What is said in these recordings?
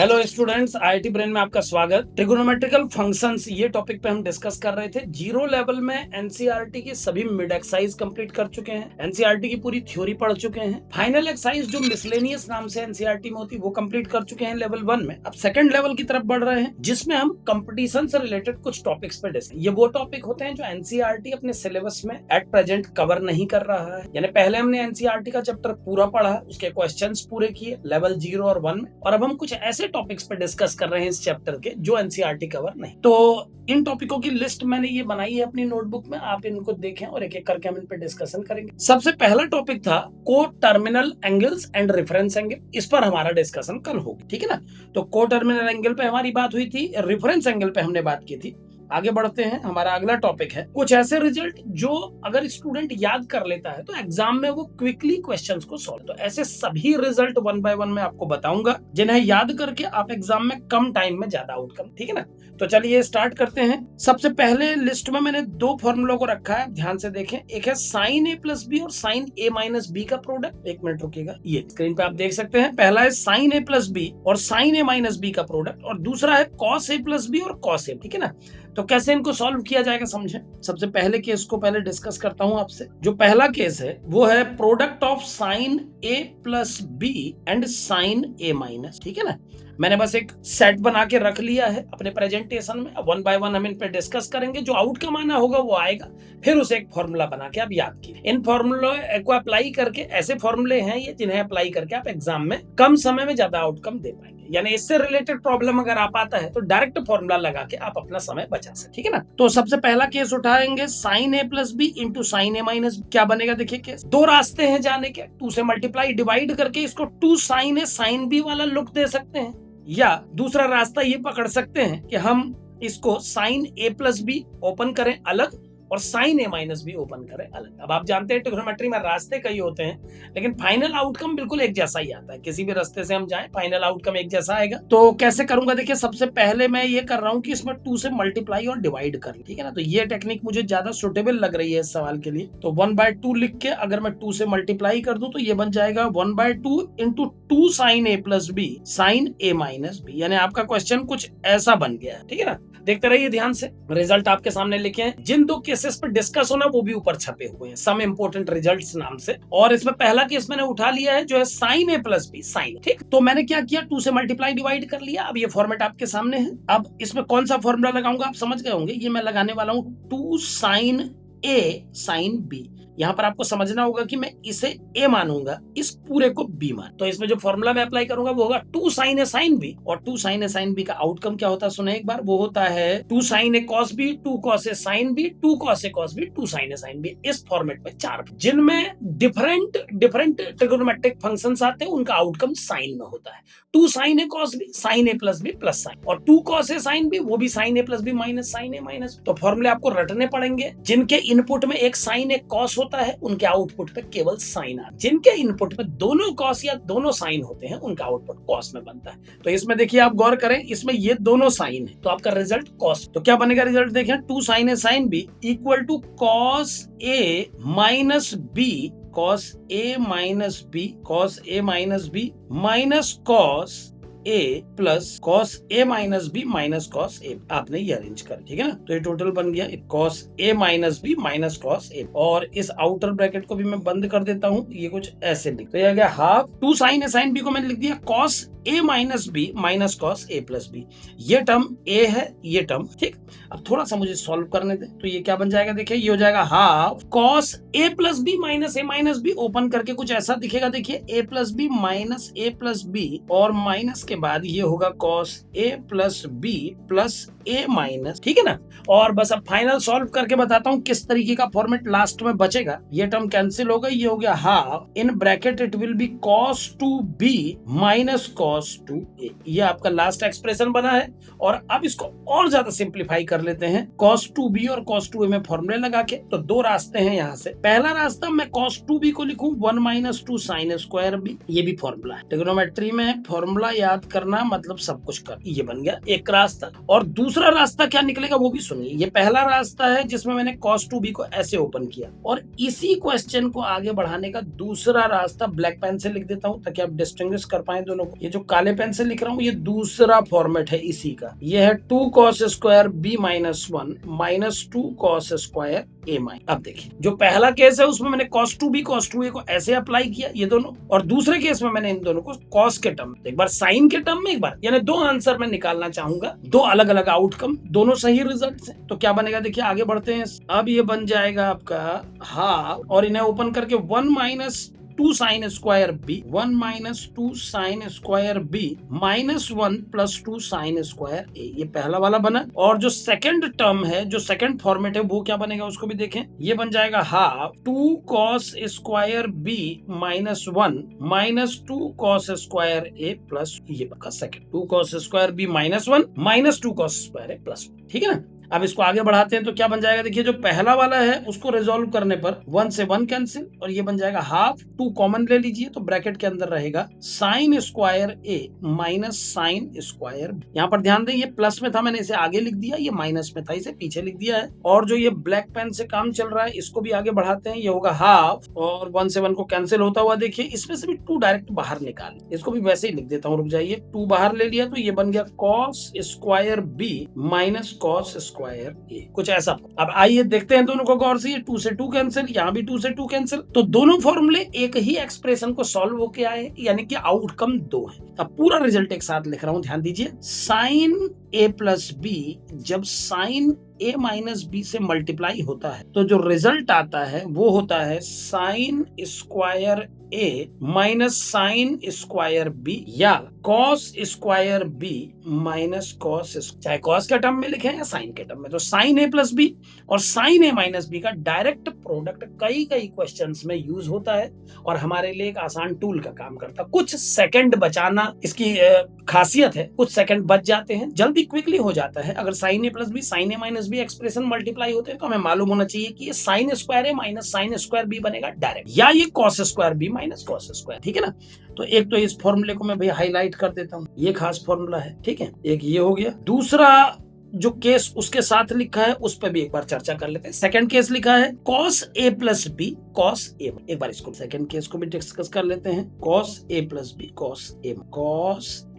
Hello students, IIT brain में आपका स्वागत। ट्रिगोनोमेट्रिकल फंक्शंस ये टॉपिक पे हम डिस्कस कर रहे थे। जीरो लेवल में एनसीईआरटी की सभी मिड एक्सरसाइज कंप्लीट कर चुके हैं, एनसीईआरटी की पूरी थ्योरी पढ़ चुके हैं। फाइनल एक्सरसाइज जो मिसलेनियस नाम से एनसीईआरटी में होती है वो कंप्लीट कर चुके हैं लेवल 1 में। अब सेकंड लेवल की तरफ बढ़ रहे हैं जिसमें हम कंपटीशन से रिलेटेड कुछ टॉपिक्स पे डिस्कस। ये वो टॉपिक होते हैं जो एनसीईआरटी अपने सिलेबस में एट प्रेजेंट कवर नहीं कर रहा है। यानी पहले हमने एनसीईआरटी का चैप्टर पूरा पढ़ा, उसके क्वेश्चंस पूरे किए लेवल 0 और 1 में, और अब हम कुछ ऐसे टॉपिक्स पे डिस्कस कर रहे हैं इस चैप्टर के जो एनसीईआरटी कवर नहीं। तो इन टॉपिकों की लिस्ट मैंने ये बनाई है अपनी नोटबुक में, आप इनको देखें और एक एक करके हम इन पे डिस्कशन करेंगे। सबसे पहला टॉपिक था को terminal angles and reference angle. इस पर हमारा डिस्कशन कल होगा, ठीक है ना। तो को टर्मिनल एंगल पे हमारी बात हुई थी, रेफरेंस एंगल पे हमने बात की थी। आगे बढ़ते हैं, हमारा अगला टॉपिक है कुछ ऐसे रिजल्ट जो अगर स्टूडेंट याद कर लेता है तो एग्जाम में वो क्विकली क्वेश्चंस को सॉल्व। तो ऐसे सभी रिजल्ट 1 बाय 1 में आपको बताऊंगा जिन्हें याद करके आप एग्जाम में कम टाइम में ज्यादा आउटकम, ठीक है ना। तो चलिए स्टार्ट करते हैं। सबसे पहले लिस्ट में मैंने दो फॉर्मूलों को रखा है, ध्यान से देखें। एक है साइन ए प्लस बी और साइन ए माइनस बी का प्रोडक्ट। एक मिनट रुकिएगा, ये स्क्रीन पे आप देख सकते हैं। पहला है साइन ए प्लस बी और साइन ए माइनस बी का प्रोडक्ट, और दूसरा है कॉस ए प्लस बी और कॉस ए, ठीक है ना। तो कैसे इनको सॉल्व किया जाएगा समझें। सबसे पहले केस को पहले डिस्कस करता हूं आपसे। जो पहला केस है वो है product of sine A plus B and sine A minus, ठीक है ना। मैंने बस एक सेट बना के रख लिया है अपने प्रेजेंटेशन में। 1 बाय 1 हम इन पे डिस्कस करेंगे, जो आउटकम आना होगा वो आएगा, फिर उसे एक फॉर्मूला बना के आप याद कीजिए। इन फॉर्मूले को अप्लाई करके, ऐसे फॉर्मूले हैं ये जिन्हें अप्लाई करके आप एग्जाम में कम समय में ज्यादा आउटकम दे पाएंगे। यानी इससे रिलेटेड प्रॉब्लम अगर आप आता है तो डायरेक्ट फॉर्मूला लगा के आप अपना समय बचा सकते, ठीक है ना। तो सबसे पहला केस उठाएंगे sign A plus B into sine A minus. क्या बनेगा देखिए केस। दो रास्ते हैं जाने के, 2 से मल्टीप्लाई डिवाइड करके इसको 2 साइन ए साइन बी वाला लुक दे सकते हैं, या दूसरा रास्ता ये पकड़ सकते हैं कि हम इसको sine A plus B open करें अलग और साइन ए माइनस भी ओपन करें अलग। अब आप जानते हैं ट्रिग्नोमेट्री में रास्ते कई होते हैं लेकिन फाइनल आउटकम बिल्कुल एक जैसा ही आता है। किसी भी रास्ते से हम जाएं फाइनल आउटकम एक जैसा आएगा। तो कैसे करूंगा देखिए, सबसे पहले मैं ये कर रहा हूं कि इसमें 2 से मल्टीप्लाई और डिवाइड कर, ठीक है ना। तो ये टेक्निक मुझे ज्यादा सुटेबल लग रही है इस सवाल के लिए। तो 1/2 लिख के अगर मैं 2 से मल्टीप्लाई कर दूं तो ये बन जाएगा 1/2 into 2 sine A plus B sine A minus B. यानी आपका क्वेश्चन कुछ ऐसा बन गया है, ठीक है ना। देखते रहिए ध्यान से, रिजल्ट आपके सामने लिखे हैं। जिन दो केसेस पर डिस्कस होना वो भी ऊपर छपे हुए हैं, सम इंपोर्टेंट रिजल्ट्स नाम से। और इसमें पहला केस मैंने उठा लिया है जो है sign A plus B sign, ठीक। तो मैंने क्या किया, 2 से मल्टीप्लाई डिवाइड कर लिया। अब ये फॉर्मेट आपके सामने है। अब इसमें कौन सा फॉर्मूला लगाऊंगा आप समझ गए होंगे। ये मैं लगाने वाला हूं 2 साइन ए साइन बी। यहां पर आपको समझना होगा कि मैं इसे ए मानूंगा, इस पूरे को बी मान। तो इसमें जो फॉर्मूला मैं अप्लाई करूंगा वो होगा 2 साइन ए साइन बी, और 2 साइन ए साइन बी का आउटकम क्या होता है सुने एक बार। वो होता है 2 sine A cos B, 2 cos A sine B, 2 cos A cos B, 2 sine A sine B. इस फॉर्मेट में 4 जिनमें डिफरेंट ट्रिगोनोमेट्रिक फंक्शंस आते हैं उनका आउटकम साइन में होता है। 2 sine A cos B sine A plus B plus sign, और 2 कॉस ए साइन बी वो भी sign A plus B minus sign A minus. तो फॉर्मूले आपको रटने पड़ेंगे। जिनके इनपुट में एक साइन एक कॉस होता है उनके आउटपुट पे केवल साइन आता है। जिनके इनपुट में दोनों कॉस या दोनों साइन होते हैं उनका आउटपुट कॉस में बनता है। तो इसमें देखिए आप गौर करें, इसमें ये दोनों साइन है तो आपका रिजल्ट कॉस। तो क्या बनेगा रिजल्ट देखें, 2 sine A sine B equal to cos A minus B, cos A minus B, cos A minus B minus cos A plus cos A minus B minus cos A. आपने ये arrange कर, ठीक है ना। तो ये total बन गया cos A minus B minus cos ए, और इस आउटर ब्रैकेट को भी मैं बंद कर देता हूं। ये कुछ ऐसे लिख, तो ये आ गया half 2 sine A sine B को मैंने लिख दिया cos A minus B minus cos A plus B. ये टर्म ए है, ये टर्म, ठीक। अब थोड़ा सा मुझे सॉल्व करने दे। तो ये क्या बन जाएगा देखिए, ये हो जाएगा half cos A plus B minus A minus B, open करके कुछ ऐसा दिखेगा देखिए, ए प्लस बी माइनस ए प्लस बी, और माइनस के बाद ये होगा cos A plus B plus A minus, ठीक है ना। और बस अब फाइनल सॉल्व करके बताता हूं किस तरीके का फॉर्मेट लास्ट में बचेगा। ये टर्म कैंसिल हो गई, ये हो गया half in bracket it will be cos 2b minus cos 2a। ये आपका लास्ट एक्सप्रेशन बना है। और अब इसको और ज्यादा सिंप्लीफाई कर लेते हैं cos 2b और cos 2a में फॉर्मूले लगा के। तो दो रास्ते हैं यहाँ से। पहला रास्ता मैं cos 2b को लिखूं 1 माइनस 2 साइन स्क्वायर b। ये भी फॉर्मूला है, ट्रिग्नोमेट्री में फॉर्मूला याद करना मतलब सब कुछ कर। ये बन गया एक रास्ता। और दूसरा रास्ता क्या निकलेगा वो भी सुनिए। ये पहला रास्ता है जिसमें मैंने cos 2b को ऐसे ओपन किया, और इसी क्वेश्चन को आगे बढ़ाने का दूसरा रास्ता ब्लैक पेन से लिख देता हूं ताकि आप डिस्टिंग्विश कर पाए दोनों को। ये जो काले पेन से लिख रहा हूँ ये दूसरा फॉर्मेट है इसी का। ये है 2 cos square b minus 1 minus 2 cos square a minus. अब देखिए जो पहला केस है उसमें मैंने cos 2b cos 2a को ऐसे अप्लाई किया ये दोनों, और दूसरे केस में मैंने इन दोनों को cos के टर्म, एक बार साइन के टर्म में, एक बार, यानी दो आंसर में निकालना चाहूंगा, दो अलग अलग आउटकम, दोनों सही रिजल्ट है। तो क्या बनेगा देखिए, आगे बढ़ते हैं। अब ये बन जाएगा आपका हाफ, और इन्हें ओपन करके 1 minus 2 sine square B, 1 minus 2 sine square B minus 1 plus 2 sine square A, ये पहला वाला बना। और जो सेकंड टर्म है, जो सेकंड फॉर्मेट है, वो क्या बनेगा उसको भी देखें। ये बन जाएगा half 2 cos square B minus 1 minus 2 cos square A plus, ये बका second 2 cos square B minus 1 minus 2 cos square A plus, ठीक है ना। अब इसको आगे बढ़ाते हैं तो क्या बन जाएगा देखिए, जो पहला वाला है उसको रिजोल्व करने पर 1 से 1 कैंसिल, और ये बन जाएगा हाफ 2 कॉमन ले लीजिए तो ब्रैकेट के अंदर रहेगा sign square A minus sine square. यहाँ पर ध्यान दें ये प्लस में था, मैंने इसे आगे लिख दिया, ये माइनस में था, इसे पीछे लिख दिया है। और जो ये ब्लैक पेन से काम चल रहा है इसको भी आगे बढ़ाते हैं, ये होगा हाफ, और 1 से 1 को कैंसिल होता हुआ देखिए, इसमें से भी 2 डायरेक्ट बाहर निकाल, इसको भी वैसे ही लिख देता हूँ, रुक जाइए। 2 बाहर ले लिया तो ये बन गया cos square B minus cos square A, कुछ ऐसा। अब आइए देखते हैं दोनों को गौर से, ये 2 से 2 कैंसिल, यहाँ भी 2 से 2 कैंसिल, तो दोनों फॉर्मूले एक ही एक्सप्रेशन को सॉल्व होके आए, यानी कि आउटकम 2 है। अब पूरा रिजल्ट एक साथ लिख रहा हूं, ध्यान दीजिए। साइन ए प्लस बी जब साइन ए माइनस बी से मल्टीप्लाई होता है तो जो रिजल्ट आता है वो होता है sine square A minus sine square B, या cos square B minus cos, चाहे कॉस के टर्म में लिखें या साइन के टर्म में। तो साइन ए प्लस बी और साइन ए माइनस बी का डायरेक्ट प्रोडक्ट कई क्वेश्चंस में यूज होता है और हमारे लिए एक आसान टूल का काम करता है। कुछ सेकंड बचाना इसकी खासियत है, कुछ सेकंड बच जाते हैं, जल्दी क्विकली हो जाता है। अगर sine A plus B sine A minus B expression multiply होते हैं तो हमें मालूम होना चाहिए कि ये sine square A minus sine square B बनेगा डायरेक्ट, या ये cos square B minus cos square, ठीक है ना। तो एक तो इस फॉर्मूले को मैं भैया हाईलाइट कर देता हूँ, ये खास फॉर्मूला है, ठीक है। एक ये हो गया। दूसरा जो केस उसके साथ लिखा है उस पर भी एक बार चर्चा कर लेते हैं। सेकंड केस लिखा है cos a plus B cos a, एक बार इसको सेकंड केस को भी डिस्कस कर लेते हैं। cos a plus B cos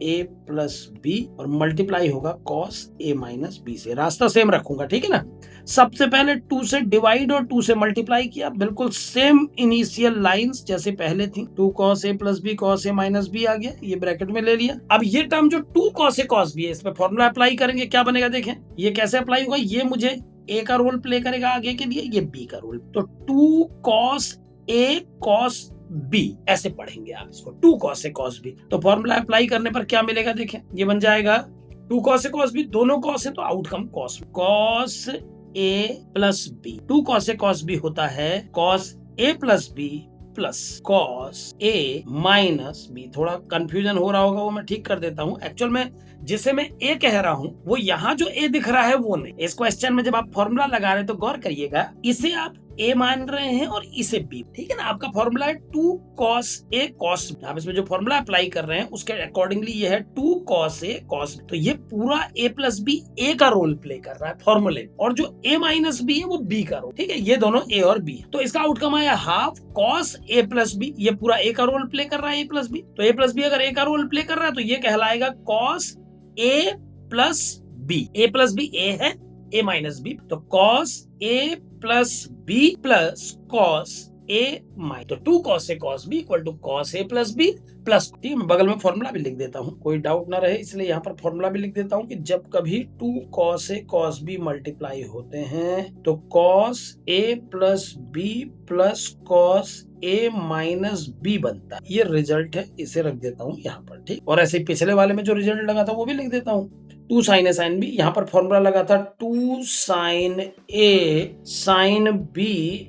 a plus B और मल्टीप्लाई होगा cos a माइनस बी से, रास्ता सेम रखूंगा, ठीक है ना। सबसे पहले 2 से डिवाइड और 2 से मल्टीप्लाई किया, बिल्कुल सेम इनिशियल लाइंस जैसे पहले थी। 2 cos a plus B cos a minus B आ गया, ये ब्रैकेट में ले लिया। अब ये टर्म जो 2 cos a cos b है, इस पे फॉर्मूला अप्लाई करेंगे, क्या बनेगा देखें। ये कैसे अप्लाई होगा, ये मुझे a का रोल प्ले करेगा आगे के लिए, ये b का रोल, तो 2 cos a cos b ऐसे पढ़ेंगे आप इसको, 2 cos a cos b। तो फॉर्मूला अप्लाई करने पर क्या मिलेगा देखें, ये बन जाएगा 2 cos a cos b, दोनों cos है तो outcome cos a plus b। 2 cos a cos b होता है cos a plus b plus cos a minus b। थोड़ा कंफ्यूजन हो रहा होगा, वो मैं ठीक कर देता हूँ। एक्चुअल में जिसे मैं a कह रहा हूँ वो यहाँ जो a दिख रहा है वो नहीं। इस क्वेश्चन में जब आप फॉर्मूला लगा रहे तो गौर करिएगा, इसे आप a मान रहे हैं और इसे b, ठीक है ना। आपका फॉर्मूला है 2 cos a cos b, आप इसमें जो फॉर्मूला अप्लाई कर रहे हैं उसके अकॉर्डिंगली ये है 2 cos a cos b। तो ये पूरा a प्लस b a का रोल प्ले कर रहा है फॉर्मूले, और जो a माइनस b है वो b का रोल, ठीक है। ये दोनों a और b, तो इसका आउटकम आया half cos a plus b, ये पूरा a का रोल प्ले कर रहा है a प्लस b। तो a प्लस b अगर a का रोल प्ले कर रहा है तो ये कहलाएगा cos a plus b, a plus b a है, a माइनस b, तो cos a plus b plus cos a minus, तो 2 cos a cos b equal to cos a plus b plus, ठीक है। मैं बगल में फॉर्मूला भी लिख देता हूँ, कोई डाउट ना रहे, इसलिए यहाँ पर फॉर्मूला भी लिख देता हूँ कि जब कभी 2 cos a cos b multiply होते हैं तो cos a plus b plus cos a minus b बनता है। ये रिजल्ट है, इसे रख देता हूँ यहाँ पर, ठीक। और ऐसे ही पिछले वाले में जो रिजल्ट लगा था वो भी लिख देता हूँ, 2 sin a sin b, यहाँ पर फॉर्मूला लगा था 2 sin a sin b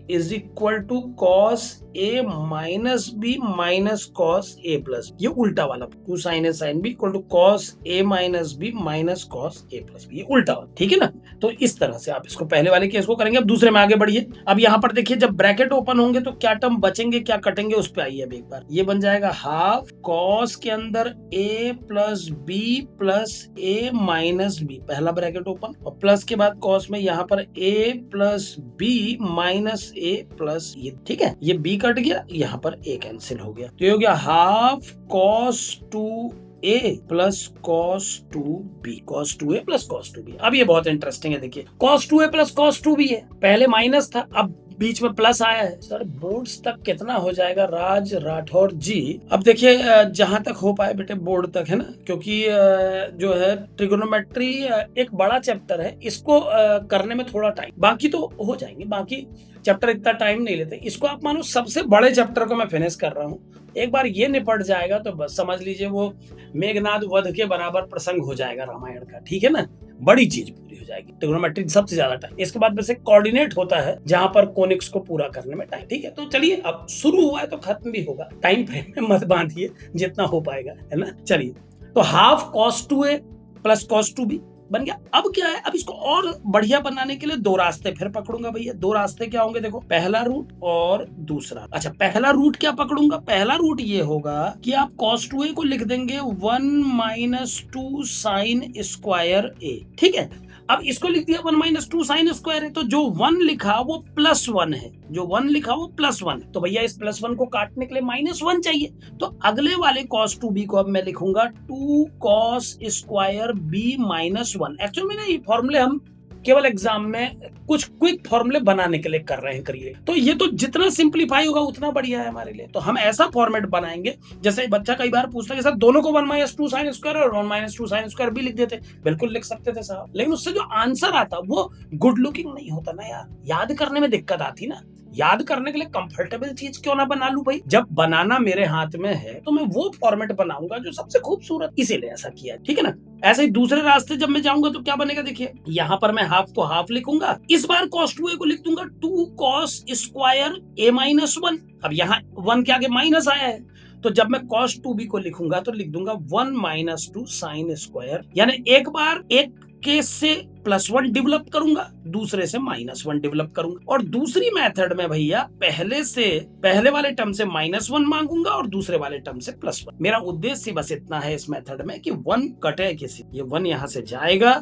is equal to cos a minus b minus cos a plus, ये उल्टा वाला 2 sin a sin b equal to cos a minus b minus cos a plus, ये उल्टा वाला, ठीक है ना। तो इस तरह से आप इसको पहले वाले केस को करेंगे। अब दूसरे में आगे बढ़िए। अब यहाँ पर देखिए जब ब्रैकेट ओपन होंगे तो क्या टर्म बचेंगे क्या कटेंगे उस पे आइए अब एक बार। ये बन जाएगा हाफ cos के अंदर a plus b plus a minus b, पहला ब्रैकेट ओपन, और प्लस के बाद cos में यहाँ पर a plus b minus a plus, ये ठीक है, ये b कट गया, यहाँ पर a कैंसिल हो गया, तो ये हो गया half cos 2 A plus cos 2b, cos 2a plus cos 2b। अब ये बहुत इंटरेस्टिंग है, देखिए cos 2a plus cos 2b है, पहले माइनस था अब बीच में प्लस आया है। सर बोर्ड्स तक कितना हो जाएगा राज राठौर जी? अब देखिए जहां तक हो पाए बेटे बोर्ड तक, है ना, क्योंकि जो है ट्रिगोनोमेट्री एक बड़ा चैप्टर है, इसको करने में थोड़ा टाइम, बाकी तो हो जाएंगे, बाकी चैप्टर इतना टाइम नहीं लेते। इसको आप मानो सबसे बड़े चैप्टर को मैं फिनिश कर रहा हूँ, एक बार ये निपट जाएगा तो बस समझ लीजिए वो मेघनाद वध के बराबर प्रसंग हो जाएगा रामायण का, ठीक है ना, बड़ी चीज पूरी हो जाएगी। ट्रिगोनोमेट्री सबसे ज्यादा टाइम, इसके बाद वैसे कोऑर्डिनेट होता है जहां पर कोनिक्स को पूरा करने में टाइम, ठीक है। तो चलिए अब शुरू हुआ है तो खत्म भी होगा, टाइम फ्रेम में मत बांधिए, जितना हो पाएगा, है ना। चलिए तो half cos 2a plus cos 2b बन गया। अब क्या है, अब इसको और बढ़िया बनाने के लिए दो रास्ते फिर पकड़ूंगा भैया। दो रास्ते क्या होंगे देखो, पहला रूट और दूसरा। अच्छा पहला रूट क्या पकड़ूंगा, पहला रूट ये होगा कि आप cos 2a को लिख देंगे 1 माइनस 2 साइन स्क्वायर a, ठीक है। अब इसको लिख दिया 1 माइनस 2 साइन स्क्वायर है, तो जो 1 लिखा वो प्लस 1 है, जो 1 लिखा वो प्लस 1 है, तो भैया इस प्लस 1 को काटने के लिए माइनस 1 चाहिए। तो अगले वाले cos 2b को अब मैं लिखूंगा 2 cos square b minus 1। Actually में ना ये फॉर्मूले हम केवल एग्जाम में कुछ क्विक फॉर्मूले बनाने के लिए कर रहे हैं, करिए तो ये तो जितना सिंप्लीफाई होगा उतना बढ़िया है हमारे लिए। तो हम ऐसा फॉर्मेट बनाएंगे, जैसे बच्चा कई बार पूछता है कि सर दोनों को 1 माइनस 2 साइन स्क्वायर और 1 माइनस 2 साइन स्क्वायर भी लिख देते, बिल्कुल लिख सकते थे साहब, लेकिन उससे जो आंसर आता वो गुड लुकिंग नहीं होता ना यार, याद करने में दिक्कत आती ना। याद करने के लिए कंफर्टेबल चीज क्यों ना बना लूं भाई, जब बनाना मेरे हाथ में है तो मैं वो फॉर्मेट बनाऊंगा जो सबसे खूबसूरत, इसीलिए ऐसा किया, ठीक है ना। ऐसे ही दूसरे रास्ते जब मैं जाऊंगा तो क्या बनेगा, देखिए यहाँ पर मैं हाफ को हाफ लिखूंगा, इस बार cos 2a को लिख दूंगा 2 cos स्क्वायर a माइनस 1। अब यहाँ 1 के आगे माइनस आया है, तो जब मैं cos 2b को लिखूंगा तो लिख दूंगा 1 माइनस 2 साइन स्क्वायर, यानी एक बार एक केस से प्लस 1 डेवलप करूंगा, दूसरे से माइनस 1 डेवलप करूंगा। और दूसरी मेथड में भैया पहले वाले टर्म से माइनस 1 मांगूंगा और दूसरे वाले टर्म से प्लस 1। मेरा उद्देश्य बस इतना है इस मेथड में कि 1 कटे किसी, ये 1 यहां से जाएगा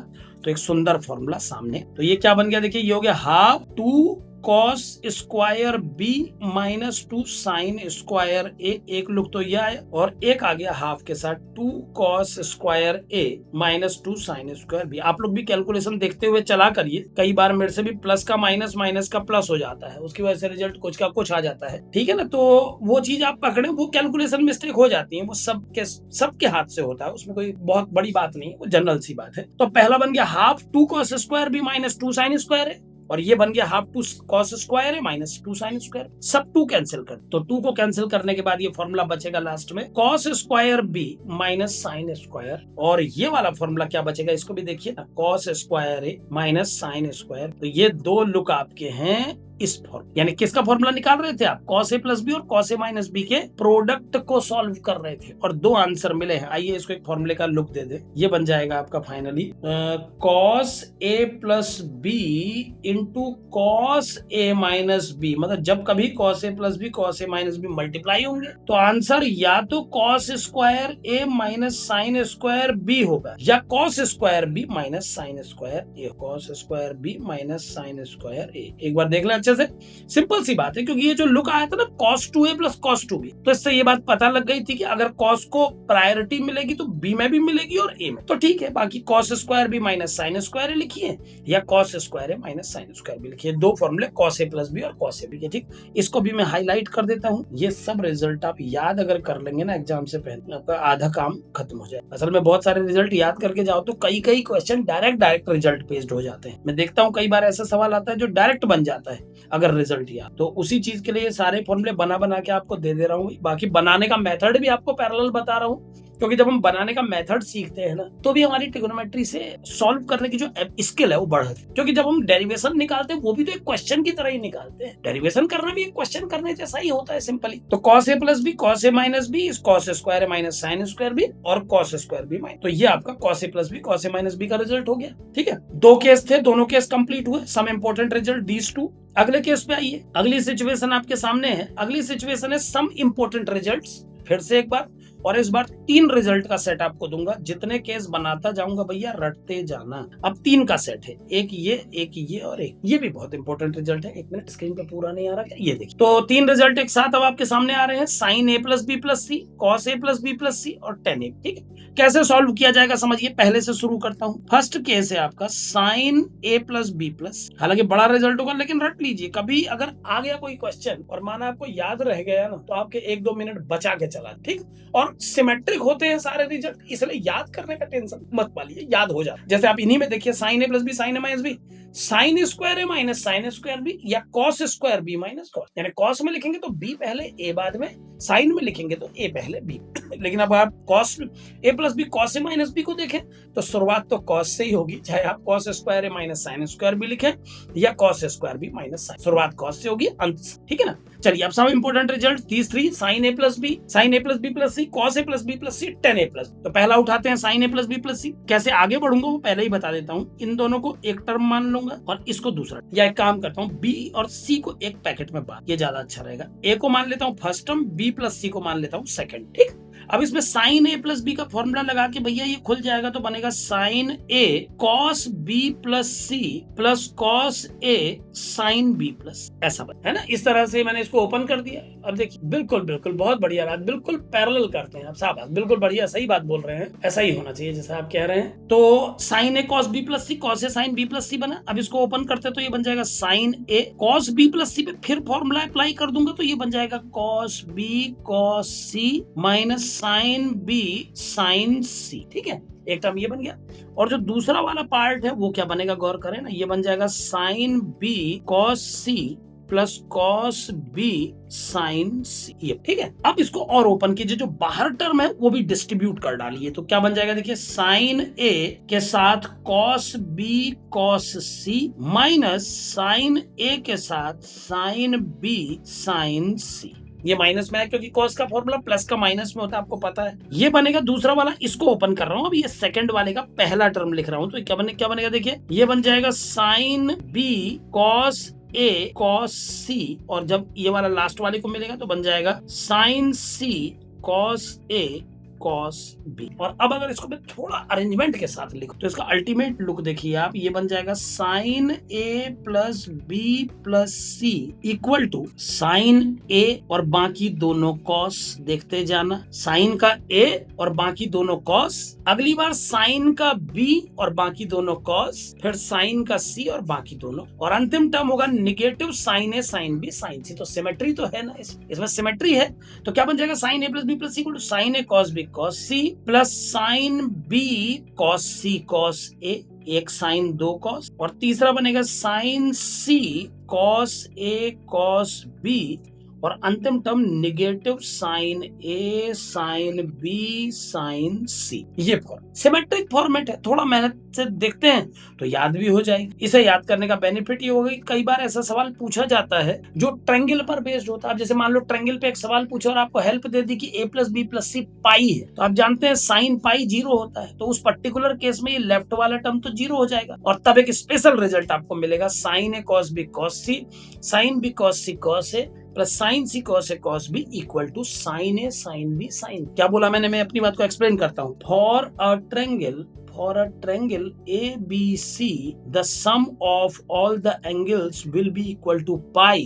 तो एक सुंदर फॉर्मूला सामने। तो ये क्या बन गया, देखिए ये हो गया half 2 cos square b minus 2 sine square a, एक लुक तो यह है, और एक आ गया हाफ के साथ 2 cos square a minus 2 sine square b। आप लोग भी कैलकुलेशन देखते हुए चला करिए, कई बार मेरे से भी प्लस का माइनस, माइनस का प्लस हो जाता है, उसकी वजह से रिजल्ट कुछ का कुछ आ जाता है, ठीक है ना। तो वो चीज आप पकड़े, वो कैलकुलेशन मिस्टेक हो जाती है, वो सबके हाथ से होता है, उसमें कोई बहुत बड़ी बात नहीं है, वो जनरल सी बात है। तो पहला बन गया half 2 cos square b minus 2 sine square है, और ये बन गया हाफ 2 cos स्क्वायर है माइनस 2 साइन स्क्वायर, सब 2 कैंसिल कर, तो 2 को कैंसिल करने के बाद ये फॉर्मूला बचेगा लास्ट में cos square b minus sine square, और ये वाला फॉर्मूला क्या बचेगा, इसको भी देखिए ना, cos square a minus sine square. तो ये दो लुक आपके हैं इस फॉर्मूला, यानी किसका फॉर्मूला निकाल रहे थे आप, cos a प्लस बी और cos a माइनस बी के प्रोडक्ट को सॉल्व कर रहे थे, और दो आंसर मिले हैं। आइए इसको एक फॉर्मूले का लुक दे दे, ये बन जाएगा आपका finally cos a plus B into cos a minus B, मतलब जब कभी cos a plus B cos a minus B multiply होंगे तो आंसर या तो cos square a minus sine square b होगा, या cos square b minus sine square a, cos square b minus sine square a। एक बार देख लें अच्छे से, सिंपल सी बात है, क्योंकि ये जो लुक आया था ना cos 2a plus cos 2b, तो इससे ये बात पता लग गई थी कि अगर cos को प्रायोरिटी मिलेगी तो b में भी मिलेगी और a में, तो ठीक है। बाकी cos square b minus sine square लिखिए, या cos square a minus sine square भी लिखिए, दो फॉर्मूले cos a प्लस b और cos a b के, ठीक। इसको भी मैं हाईलाइट कर देता हूँ, ये सब रिजल्ट आप याद अगर कर लेंगे ना एग्जाम से पहले, आपका आधा काम खत्म हो जाए। असल में बहुत सारे रिजल्ट याद करके जाओ तो कई क्वेश्चन डायरेक्ट रिजल्ट बेस्ड हो जाते हैं। मैं देखता हूँ कई बार ऐसा सवाल आता है जो डायरेक्ट बन जाता है अगर रिजल्ट याद, तो उसी चीज के लिए सारे फॉर्मूले बना के आपको दे दे रहा हूँ। बाकी बनाने का मेथड भी आपको पैरेलल बता रहा हूँ, क्योंकि जब हम बनाने का मेथड सीखते हैं ना तो भी हमारी ट्रिगोनोमेट्री से सॉल्व करने की जो स्किल है वो बढ़ती है। क्योंकि जब हम डेरिवेशन निकालते हैं वो भी तो एक क्वेश्चन की तरह ही निकालते हैं, डेरिवेशन करना भी एक क्वेश्चन करने जैसा ही होता है सिंपली। तो cos a plus B cos a minus B is cos square minus sine square B और cos स्क्वायर बी माइनस, तो ये आपका cos a plus B cos a minus B का रिजल्ट हो गया, ठीक है। दो केस थे, दोनों केस कंप्लीट हुए, सम इंपोर्टेंट रिजल्ट दीज टू। अगले केस पे आइए, अगली सिचुएशन आपके सामने है। अगली सिचुएशन है सम इंपोर्टेंट रिजल्ट्स फिर से एक बार, और इस बार 3 रिजल्ट का सेट आपको दूंगा। जितने केस बनाता जाऊंगा भैया रटते जाना। अब 3 का सेट है, एक ये और एक ये भी बहुत इंपॉर्टेंट रिजल्ट है। 1 मिनट, स्क्रीन पे पूरा नहीं आ रहा क्या? ये देखिए, तो 3 रिजल्ट एक साथ अब आपके सामने आ रहे हैं, sign A plus B plus C, cos A plus B plus C और टेन ए। ठीक है, कैसे सॉल्व किया जाएगा समझिए। पहले से शुरू करता हूं। फर्स्ट केस है आपका sign A plus B plus, हालांकि बड़ा रिजल्ट होगा लेकिन रट लीजिए। कभी अगर आ गया कोई क्वेश्चन और माना आपको याद रह गया ना, तो आपके 1-2 मिनट बचा के चला। ठीक, और सिमेट्रिक होते हैं सारे रिजल्ट, इसलिए याद करने का टेंशन मत पालिए, याद हो जाता। जैसे आप इन्हीं में देखिए, sine A plus B sine A minus B, sine square A minus sine square B, या cos square B minus cos. यानी कॉस में लिखेंगे तो बी पहले ए बाद में, साइन में लिखेंगे तो ए पहले बी। लेकिन अब आप cos A plus B cos A minus B को देखें तो शुरुआत तो कॉस से ही होगी, चाहे आप cos square A minus sine square B लिखें या cos square B minus sine, शुरुआत कॉस से होगी, अंत से। ठीक है ना। चलिए अब सब इंपोर्टेंट रिजल्ट, तीसरी sign A plus B C, cos A plus B plus C, ten A plus. तो पहला उठाते हैं sign A plus B plus सी। कैसे आगे बढ़ूंगा वो पहले ही बता देता हूँ। इन दोनों को एक टर्म मान लूंगा और इसको दूसरा, या एक काम करता हूँ, बी और सी को एक पैकेट में बांट, ये ज्यादा अच्छा रहेगा। ए को मान लेता हूँ first term, B plus C को मान लेता हूँ सेकंड। ठीक, अब इसमें साइन ए प्लस बी का फॉर्मूला लगा के भैया ये खुल जाएगा, तो बनेगा sine A cos B plus C plus cos A sine B plus, ऐसा बन है ना। इस तरह से मैंने इसको ओपन कर दिया। अब देखिए, बिल्कुल बिल्कुल बहुत बढ़िया बात, बिल्कुल पैरेलल करते हैं आप, शाबाश, बिल्कुल बढ़िया, सही बात बोल रहे हैं, ऐसा ही होना चाहिए जैसा आप कह रहे हैं। तो sine A cos B plus C, cos A sine B plus सी बना। अब इसको ओपन करते तो ये बन जाएगा sine A cos B plus सी पे फिर फॉर्मूला अप्लाई कर दूंगा तो ये बन जाएगा cos B cos C minus sign B sine सी। ठीक है, एक टर्म ये बन गया। और जो दूसरा वाला पार्ट है वो क्या बनेगा, गौर करें ना, ये बन जाएगा sine B cos C plus cos B sine C. ये ठीक है। अब इसको और ओपन कीजिए, जो बाहर टर्म है वो भी डिस्ट्रीब्यूट कर डालिए, तो क्या बन जाएगा देखिए, साइन ए के साथ cos B cos C minus sign ए के साथ साइन बी साइन सी। ये माइनस में है क्योंकि कॉस का फॉर्मूला प्लस का माइनस में होता है, आपको पता है। ये बनेगा दूसरा वाला, इसको ओपन कर रहा हूं। अब ये सेकंड वाले का पहला टर्म लिख रहा हूं, तो क्या बनेगा देखिए, ये बन जाएगा sine B cos A cos सी, और जब ये वाला लास्ट वाले को मिलेगा तो बन जाएगा sign C cos A cos B. और अब अगर इसको मैं थोड़ा अरेंजमेंट के साथ लिखूं तो इसका अल्टीमेट लुक देखिए आप, ये बन जाएगा sine A plus B plus C equal to sine A और बाकी दोनों कॉस। देखते जाना, साइन का ए और बाकी दोनों कॉस, अगली बार साइन का बी और बाकी दोनों कॉस, फिर साइन का सी और बाकी दोनों, और अंतिम टर्म होगा negative sine A sine B sine C. तो सिमेट्री तो है ना, इसमें सिमेट्री है। तो क्या बन जाएगा, sine A plus B plus C equal to sine A cos B cos C plus sine B cos C cos A, एक साइन दो कॉस, और तीसरा बनेगा sine C cos A cos B, और अंतिम term negative sine A sine B sine C. ये symmetric format है, थोड़ा मेहनत से देखते हैं तो याद भी हो जाएगी। इसे याद करने का बेनिफिट ये होगा कि कई बार ऐसा सवाल पूछा जाता है जो ट्रायंगल पर बेस्ड होता है। अब जैसे मान लो ट्रायंगल पे एक सवाल पूछा और आपको हेल्प दे दी कि ए प्लस बी प्लस सी पाई है, तो आप जानते हैं साइन पाई 0 होता है, तो उस पर्टिकुलर केस में ये लेफ्ट वाला टर्म तो 0 हो जाएगा, और तब एक स्पेशल रिजल्ट आपको मिलेगा, sine A cos B cos C sine B cos C cos A plus sine C cos A cos B equal to sine A sine B sine. क्या बोला मैंने, मैं अपनी बात को एक्सप्लेन करता हूं। For a triangle ABC, the sum of all the angles will be equal to pi,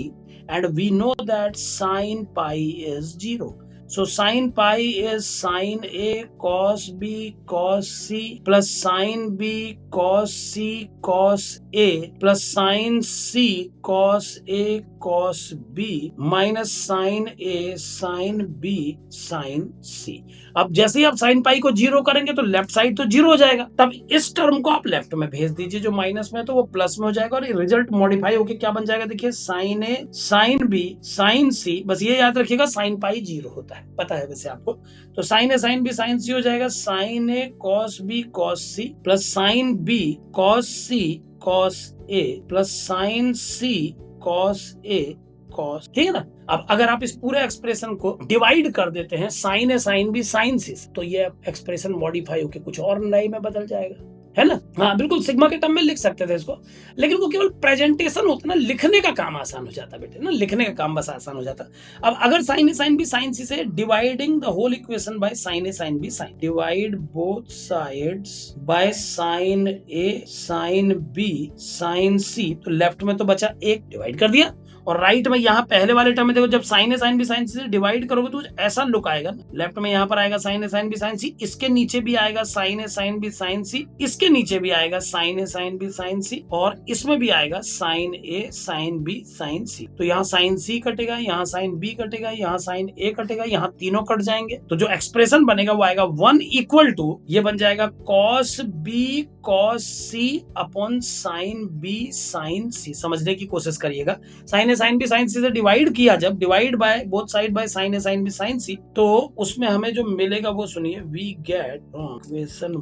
and we know that sin pi is 0. So sin pi is sin A cos B cos C plus sin B cos C cos A plus sin C cos A cos B minus sin A sin B sin C। अब जैसे ही आप sine pi को 0 करेंगे तो left side तो 0 हो जाएगा, तब इस टर्म को आप लेफ्ट में भेज दीजिए, जो माइनस में है तो वो प्लस में हो जाएगा, और ये रिजल्ट मॉडिफाई होकर क्या बन जाएगा देखिए, sine A sine B sine सी। बस ये याद रखिएगा, साइन पाई 0 होता है, पता है वैसे आपको। तो sine A sine B sine C हो जाएगा sine A cos B cos C plus sine B cos C cos A plus sine C cos A cos. ठीक है ना। अब अगर आप इस पूरे एक्सप्रेशन को डिवाइड कर देते हैं sign A sine B sine C, तो ये एक्सप्रेशन मॉडिफाई होकर कुछ और नए में बदल जाएगा। है ना। हाँ बिल्कुल, सिग्मा के टर्म में लिख सकते थे इसको, लेकिन वो केवल प्रेजेंटेशन होता ना, लिखने का काम आसान हो जाता बेटे ना, लिखने का काम बस आसान हो जाता। अब अगर sine A sine B sine C से dividing the whole equation by sine A sine B sine, divide both sides by sine A sine B sine C, तो लेफ्ट में तो बचा एक, डिवाइड कर दिया, और राइट में यहाँ पहले वाले टर्म में देखो, जब sign A sine B sine C से डिवाइड करोगे तो ऐसा लुक आएगा ना, लेफ्ट में यहाँ पर आएगा sign A sine B sine सी, इसके नीचे भी आएगा sign A sine B sine सी, इसके नीचे भी आएगा sign A sine B sine सी, और इसमें भी आएगा sign A sine B sine C. तो यहाँ साइन सी कटेगा, यहाँ साइन बी कटेगा, यहाँ साइन ए कटेगा, यहाँ तीनों कट जाएंगे, तो जो एक्सप्रेशन बनेगा वो आएगा 1 इक्वल टू, ये बन जाएगा cos B cos C upon sine B sine C. समझने की कोशिश करिएगा, sine A sine B sine C से डिवाइड किया, जब divide by both side by sine A sine B sine C, तो उसमें हमें जो मिलेगा वो सुनिए, we get equation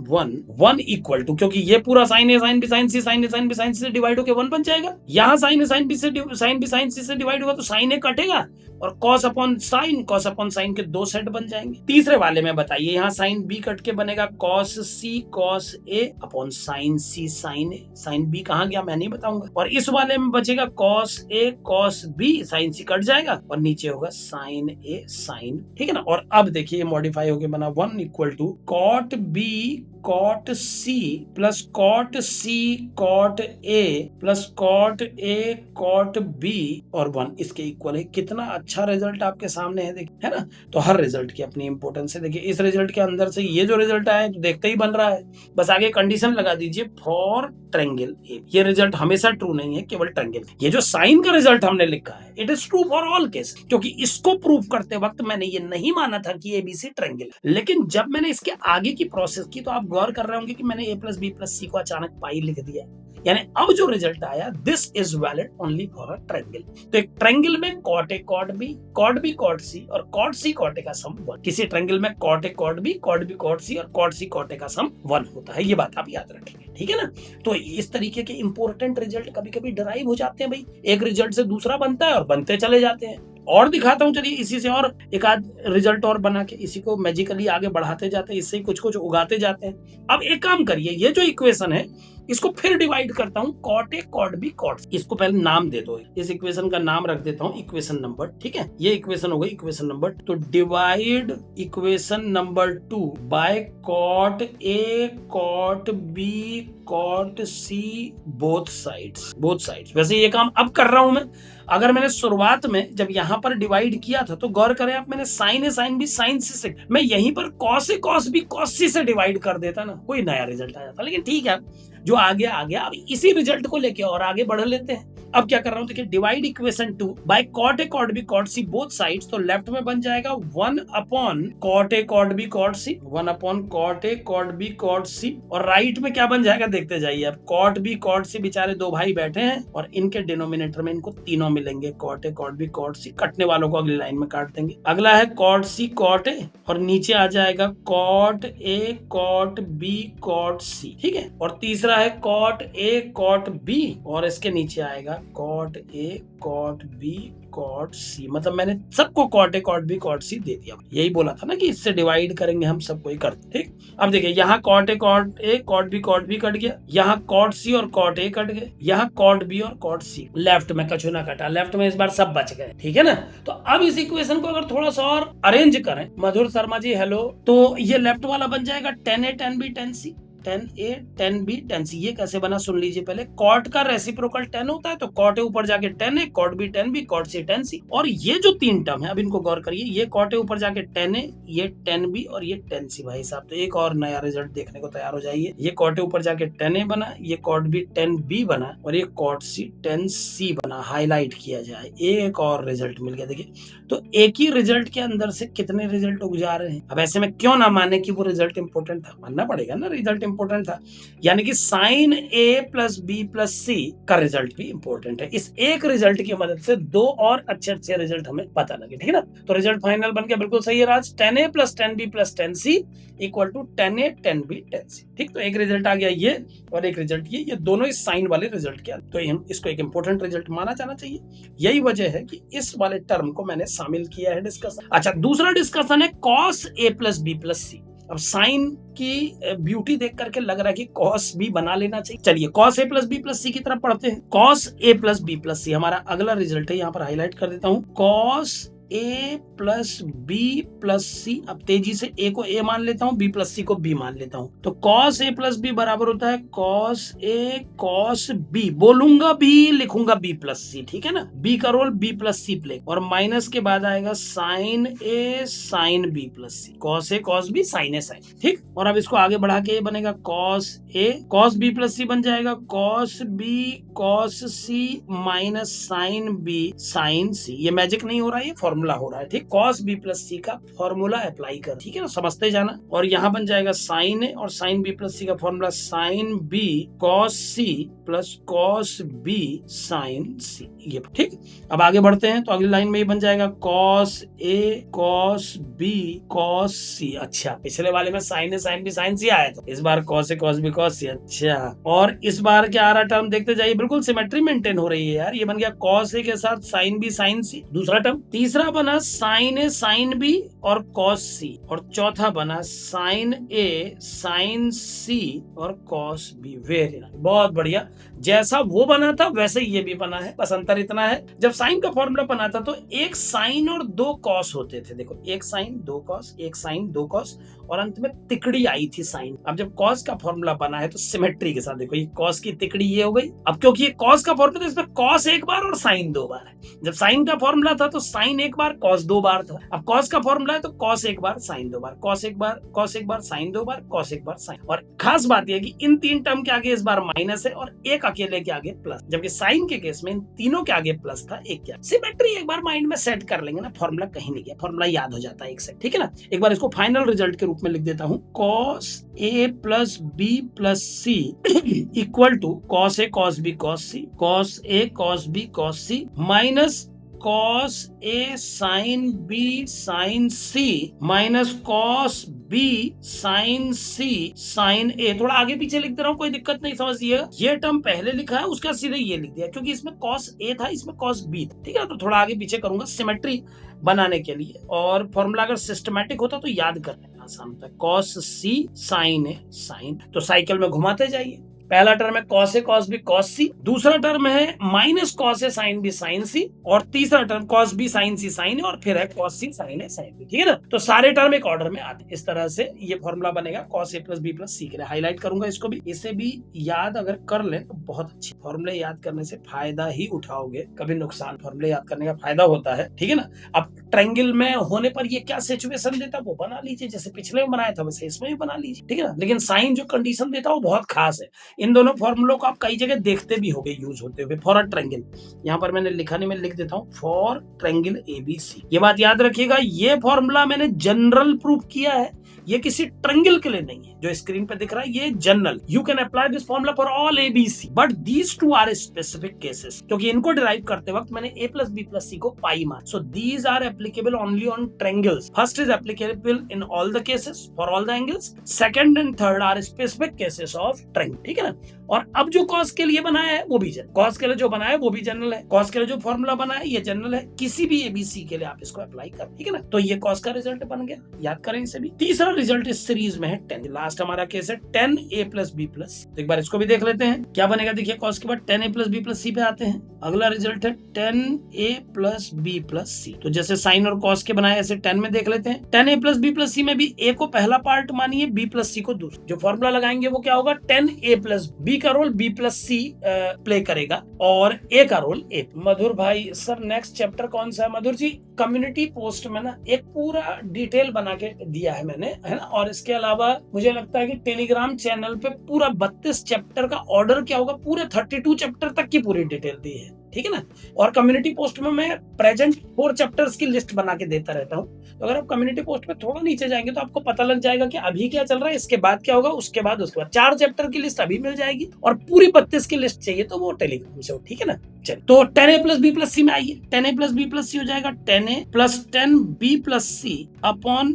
1 equal to, क्योंकि ये पूरा sine A sine B sine C, sine A sine B sine C से डिवाइड होकर 1 बन जाएगा, यहाँ sign A sine B sine C से डिवाइड होगा तो साइन ए कटेगा, और कॉस अपॉन साइन के दो सेट बन जाएंगे। तीसरे वाले में बताइए, यहाँ साइन बी कट के बनेगा cos C cos A upon sine C sine A, sine B कहाँ गया मैं नहीं बताऊंगा, और इस वाले में बचेगा cos A cos B, sine C cut जाएगा और नीचे होगा साइन ए साइन, ठीक है ना। और अब देखिए मॉडिफाई होके बना 1 equal to cot B cot C plus cot C cot A plus cot A cot B और 1 इसके इक्वल है। कितना अच्छा रिजल्ट आपके सामने है, देखिए, है ना। तो हर रिजल्ट की अपनी इंपॉर्टेंस है। देखिए इस रिजल्ट के अंदर से ये जो रिजल्ट आया तो देखते ही बन रहा है, बस आगे कंडीशन लगा दीजिए फॉर ट्रायंगल ए। ये रिजल्ट हमेशा ट्रू नहीं है, केवल ट्रायंगल। ये जो साइन का रिजल्ट हमने लिखा है it is true for all case, क्योंकि इसको प्रूव करते वक्त मैंने ये नहीं माना था कि एबीसी ट्रायंगल, लेकिन जब मैंने इसके आगे की प्रोसेस की तो आप गौर कर रहे होंगे कि मैंने A plus B plus C को अचानक पाई लिख दिया, यानी अब जो रिजल्ट आया this is valid only for a triangle. तो एक ट्रायंगल में cot A cot B cot C और कॉट सी कॉट ए का सम 1। किसी ट्रायंगल में cot A cot B cot C और कॉट सी कॉट ए का सम 1 होता है, ये बात आप याद रखेंगे, ठीक है ना। तो इस तरीके के इंपॉर्टेंट रिजल्ट कभी कभी डराइव हो जाते हैं भाई, एक रिजल्ट से दूसरा बनता है और बनते चले जाते हैं। और दिखाता हूं, चलिए इसी से और एक आध रिजल्ट और बना के इसी को मैजिकली आगे बढ़ाते जाते हैं, इससे ही कुछ कुछ उगाते जाते हैं। अब एक काम करिए, ये जो इक्वेशन है इसको फिर डिवाइड करता हूं, cot A cot B cot, इसको पहले नाम दे दो, इस इक्वेशन का नाम रख देता हूं इक्वेशन नंबर, ठीक है। ये इक्वेशन हो गई इक्वेशन नंबर, तो divide equation number 2 by cot A cot B cot C both sides. वैसे ये काम अब कर रहा हूं मैं, अगर मैंने शुरुआत में जब यहां पर डिवाइड किया था तो गौर करें आप, मैंने sign A sine B sine C से, मैं यहीं पर cos A cos B cos सी से डिवाइड कर देता ना, कोई नया रिजल्ट आ जाता। लेकिन ठीक है, जो आ गया अब इसी रिजल्ट को लेके और आगे बढ़ लेते हैं। अब क्या कर रहा हूं, देखिए divide equation 2 by cot A cot B cot C both sides, तो लेफ्ट में बन जाएगा 1 upon cot A cot B cot C, 1 upon cot A cot B cot C, और राइट में क्या बन जाएगा देखते जाइए। अब कॉट बी कॉट सी बेचारे दो भाई बैठे हैं और इनके डिनोमिनेटर में इनको तीनों मिलेंगे, cot A cot B cot C, कटने वालों को अगली लाइन में काट देंगे। अगला है कॉट सी कॉट ए और नीचे आ जाएगा cot A cot B cot C, ठीक है। और तीसरा है कॉट ए कॉट बी और इसके नीचे आएगा cot A cot B cot C, मतलब मैंने सबको cot A cot B cot C दे दिया। यही बोला था ना कि इससे डिवाइड करेंगे हम, सबको ही करते, ठीक। अब देखिए यहाँ कॉट ए कॉट बी कट गया, यहाँ कॉट सी और कॉट ए कट गए, यहाँ कॉट बी और कॉट सी, लेफ्ट में कछु ना कटा, लेफ्ट में इस बार सब बच गए, ठीक है ना। तो अब इस इक्वेशन को अगर थोड़ा सा और अरेंज करें, मधुर शर्मा जी हेलो, तो ये लेफ्ट वाला बन जाएगा 10a 10b 10c, 10a 10b 10c। ये कैसे बना सुन लीजिए पहले, कॉट का रेसिप्रोकल 10 होता है तो कॉट ए ऊपर जाके 10a, cot B 10b, cot C 10c, और ये जो तीन टर्म है अब इनको गौर करिए, ये कॉट ए ऊपर जाके 10a, ये 10b और ये 10c। भाई साहब तो एक और नया रिजल्ट देखने को तैयार हो जाइए, ये कॉट ए ऊपर जाके 10a बना, ये कॉट बी 10b बना और ये कॉट सी 10c बना, हाईलाइट किया जाए, एक और रिजल्ट मिल गया। देखिए तो एक ही रिजल्ट के अंदर से कितने रिजल्ट उग जा रहे हैं। अब ऐसे में क्यों ना माने कि वो रिजल्ट इंपॉर्टेंट था, मानना पड़ेगा ना, रिजल्ट इंपॉर्टेंट था, यानी कि sign A plus B plus C का रिजल्ट भी इंपॉर्टेंट है। इस एक रिजल्ट की मदद से दो और अच्छे रिजल्ट हमें पता लगे, ठीक है ना। तो रिजल्ट फाइनल बन गया बिल्कुल सही है Raj, 10a plus 10b plus 10c equal to 10a 10b 10c, ठीक। तो एक रिजल्ट आ गया ये और एक रिजल्ट ये दोनों इस साइन वाले रिजल्ट के, तो हम इसको एक इंपॉर्टेंट रिजल्ट माना जाना चाहिए। यही वजह है कि इस वाले टर्म को मैंने शामिल किया है डिस्कशन। अच्छा, दूसरा डिस्कशन है cos A plus B plus C. अब साइन की ब्यूटी देख करके लग रहा है कि कॉस भी बना लेना चाहिए। चलिए cos A plus B plus सी की तरफ पढ़ते हैं। Cos A plus B plus सी हमारा अगला रिजल्ट है, यहाँ पर हाईलाइट कर देता हूं। Cos A plus B plus C, अब तेजी से ए को ए मान लेता हूं, बी प्लस सी को बी मान लेता हूं। तो कॉस ए प्लस बी बराबर होता है कॉस ए कॉस बी, बोलूंगा बी लिखूंगा बी प्लस सी, ठीक है ना। बी का role B plus C play, और माइनस के बाद आएगा sign A sine B plus C, cos A cos B sine A sign, ठीक। और अब इसको आगे बढ़ा के बनेगा cos A cos B plus सी बन जाएगा cos B cos C minus sign B sine C. ये मैजिक नहीं हो रहा है, ये फॉर्मूला हो रहा है, ठीक। कॉस बी प्लस सी का फॉर्मूला अप्लाई कर, ठीक है ना, समझते जाना। और यहाँ बन जाएगा साइन ए और साइन बी प्लस सी का formula sine B cos C plus cos B sine C, ये ठीक। अब आगे बढ़ते हैं तो अगली लाइन में ये बन जाएगा cos A cos B cos सी। अच्छा, पिछले वाले में sign A sine B sine सी आया था, इस बार cos A cos B cos सी। अच्छा, और इस बार क्या आ रहा टर्म देखते जाइए, बिल्कुल सिमेट्री मेंटेन हो रही है यार। ये बन गया कॉस ए के साथ साइन बी साइन सी, दूसरा टर्म। तीसरा बना साइन ए साइन बी और कॉस सी, और चौथा बना साइन ए साइन सी और कॉस बी। वेरी नाइस, बहुत बढ़िया। जैसा वो बना था वैसे ये भी बना है, बस अंतर इतना है, जब साइन का फॉर्मूला बना था तो एक साइन और दो कॉस होते थे। देखो, एक साइन दो कॉस, एक साइन दो कॉस, और अंत में तिकड़ी आई थी साइन। अब जब कॉस का फॉर्मूला बना है तो सिमेट्री के साथ देखो, ये कॉस की तिकड़ी ये हो गई। अब क्योंकि ये कॉस का फॉर्मूला, तो इसमें कॉस एक बार और साइन दो बार है। जब साइन का फॉर्मूला था तो साइन एक बार कॉस दो बार था। अब कॉस का फॉर्मूला है तो कॉस एक बार साइन दो बार, कॉस एक बार साइन दो बार, कॉस एक बार साइन। और खास बात यह कि इन तीन टर्म के आगे इस बार माइनस है और एक अकेले के आगे प्लस, जबकि साइन के केस में इन तीनों के आगे प्लस था, एक क्या। सिमेट्री एक बार माइंड में सेट कर लेंगे ना, फॉर्मूला कहीं नहीं गया, फॉर्मूला याद हो जाता है एक से, ठीक है ना। एक बार इसको फाइनल रिजल्ट के रूप में लिख देता हूं, cos A plus B plus C equal to cos A cos B cos C, cos A cos B cos C minus cos A sine B sine C minus cos B sine C sine A. थोड़ा आगे पीछे लिख दे रहा हूं, कोई दिक्कत नहीं, समझिएगा। ये टर्म पहले लिखा है, उसका सीधे ये लिख दिया, क्योंकि इसमें कॉस ए था, इसमें कॉस बी था, ठीक है। तो थोड़ा आगे पीछे करूंगा सिमेट्री बनाने के लिए, और फॉर्मूला अगर सिस्टमैटिक होता तो याद करने में आसान होता है। Cos C sine A sign, तो साइकिल में घुमाते जाइए। पहला टर्म है cos A cos B cos सी, दूसरा टर्म है minus cos A sine B sine सी, और तीसरा term cos B sine C sine A, और फिर है cos C sine A sine B, ठीक है ना। तो सारे टर्म एक ऑर्डर में आते हैं। इस तरह से ये फॉर्मूला बनेगा cos A plus B plus सी के लिए। हाईलाइट करूंगा इसको भी, इसे भी याद अगर कर ले तो बहुत अच्छी। फॉर्मूले याद करने से फायदा ही उठाओगे, कभी नुकसान। फॉर्मूले याद करने का फायदा होता है, ठीक है ना। अब ट्रायंगल में होने पर ये क्या सिचुएशन देता है वो बना लीजिए, जैसे पिछले में बनाया था वैसे इसमें भी बना लीजिए, ठीक है ना। लेकिन साइन जो कंडीशन देता है वो बहुत खास है। इन दोनों फॉर्मूलों को आप कई जगह देखते भी होंगे यूज होते हुए। फॉर अ ट्रायंगल, यहाँ पर मैंने लिखा नहीं, मैं लिख देता हूँ फॉर ट्रायंगल एबीसी। ये बात याद रखिएगा, ये फॉर्मूला मैंने जनरल प्रूफ किया है, ये किसी ट्रायंगल के लिए नहीं है। जो स्क्रीन पे दिख रहा है ये general, you can apply this formula for all ABC, but these two are specific cases. क्योंकि इनको डिराइव करते वक्त मैंने A plus B plus C को पाई मान, so these are applicable only on triangles. First is applicable in all the cases for all the angles, second and third are specific cases of triangle, ठीक है ना। और अब जो cos के लिए बनाया है वो भी जनरल, कॉस के लिए जो बनाया है वो भी जनरल है, कॉस के लिए जो फॉर्मूला बनाया है ये जनरल है, किसी भी एबीसी के लिए आप इसको अप्लाई कर, ठीक है ना। तो ये कॉस का रिजल्ट बन गया, याद करें इसे भी। तीसरा रिजल्ट इस सीरीज में है 10, लास्ट हमारा केस है 10 a प्लस बी प्लस। तो एक बार इसको भी देख लेते हैं क्या बनेगा। देखिए कॉस के बाद 10 a प्लस बी प्लस सी पे आते हैं। अगला रिजल्ट है 10 a प्लस बी प्लस सी। तो जैसे साइन और कॉस के बनाए ऐसे 10 में देख लेते हैं। 10 a plus B plus C में भी a को पहला पार्ट मानिए, b प्लस सी को दूसरा। जो फॉर्मूला लगाएंगे वो क्या होगा, 10 a प्लस बी का role b plus C play करेगा और a का रोल a। मधुर भाई सर नेक्स्ट चैप्टर कौन सा है? मधुर जी कम्युनिटी पोस्ट में ना एक पूरा डिटेल बना के दिया है मैंने, है ना। और इसके अलावा मुझे लगता है कि टेलीग्राम चैनल पे पूरा 32 चैप्टर का ऑर्डर क्या होगा, पूरे 32 चैप्टर तक की पूरी डिटेल दी है, ठीक है ना। और कम्युनिटी पोस्ट में मैं प्रेजेंट 4 चैप्टर्स की लिस्ट बना के देता रहता हूँ। तो अगर आप कम्युनिटी पोस्ट में थोड़ा नीचे जाएंगे तो आपको पता लग जाएगा कि अभी क्या चल रहा है, इसके बाद क्या होगा, उसके बाद 4 चैप्टर की लिस्ट अभी मिल जाएगी, और पूरी 32 की लिस्ट चाहिए तो वो टेलीग्राम से हो, ठीक है ना। चलिए तो 10 a plus B plus C में आइए। 10 a plus B plus C हो जाएगा 10 a plus 10 b plus C upon